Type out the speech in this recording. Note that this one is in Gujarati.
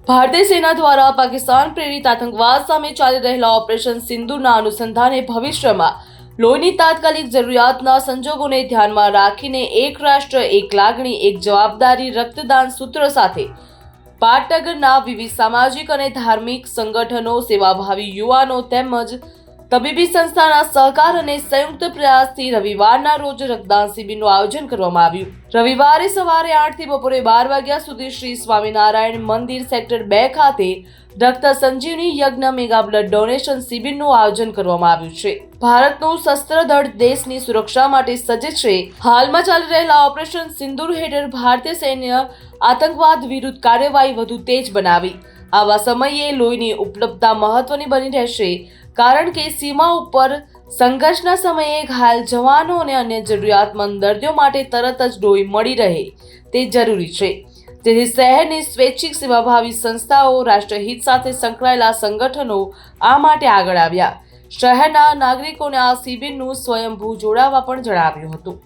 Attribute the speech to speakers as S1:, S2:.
S1: ભારતીય સેના દ્વારા પાકિસ્તાન પ્રેરિત આતંકવાદ સામે ચાલી રહેલા ઓપરેશન સિંદૂરના અનુસંધાને ભવિષ્યમાં લોહીની તાત્કાલિક જરૂરિયાતના સંજોગોને ધ્યાનમાં રાખીને એક રાષ્ટ્ર એક લાગણી એક જવાબદારી રક્તદાન સૂત્ર સાથે પાટનગરના વિવિધ સામાજિક અને ધાર્મિક સંગઠનો, સેવાભાવી યુવાનો તેમજ તબીબી સંસ્થાના સહકાર અને સંયુક્ત પ્રયાસથી રવિવારના રોજ રક્તદાન શિબિરનું આયોજન કરવામાં આવ્યું। રવિવારે સવારે 8 થી બપોરે 12 વાગ્યા સુધી શ્રી સ્વામિનારાયણ મંદિર સેક્ટર 2 ખાતે રક્ત સંજીવની યજ્ઞ મેગા બ્લડ ડોનેશન શિબિરનું આયોજન કરવામાં આવ્યું છે। ભારતનું શસ્ત્ર દળ દેશની સુરક્ષા માટે સજ્જ છે। હાલમાં ચાલી રહેલા ઓપરેશન સિંદૂર હેઠળ ભારતીય સૈન્ય આતંકવાદ વિરુદ્ધ કાર્યવાહી વધુ તેજ બનાવી આવા સમયે લોહીની ઉપલબ્ધતા મહત્વની બની રહેશે, કારણ કે સીમા ઉપર સંઘર્ષના સમયે ઘાયલ જવાનો અને અન્ય જરૂરિયાતમંદ દર્દીઓ માટે તરત જ લોહી મળી રહે તે જરૂરી છે। તેથી શહેરની સ્વૈચ્છિક સેવાભાવી સંસ્થાઓ, રાષ્ટ્રહિત સાથે સંકળાયેલા સંગઠનો આ માટે આગળ આવ્યા। શહેરના નાગરિકોને આ શિબિરનું સ્વયંભૂ જોડાવા પણ જણાવ્યું હતું।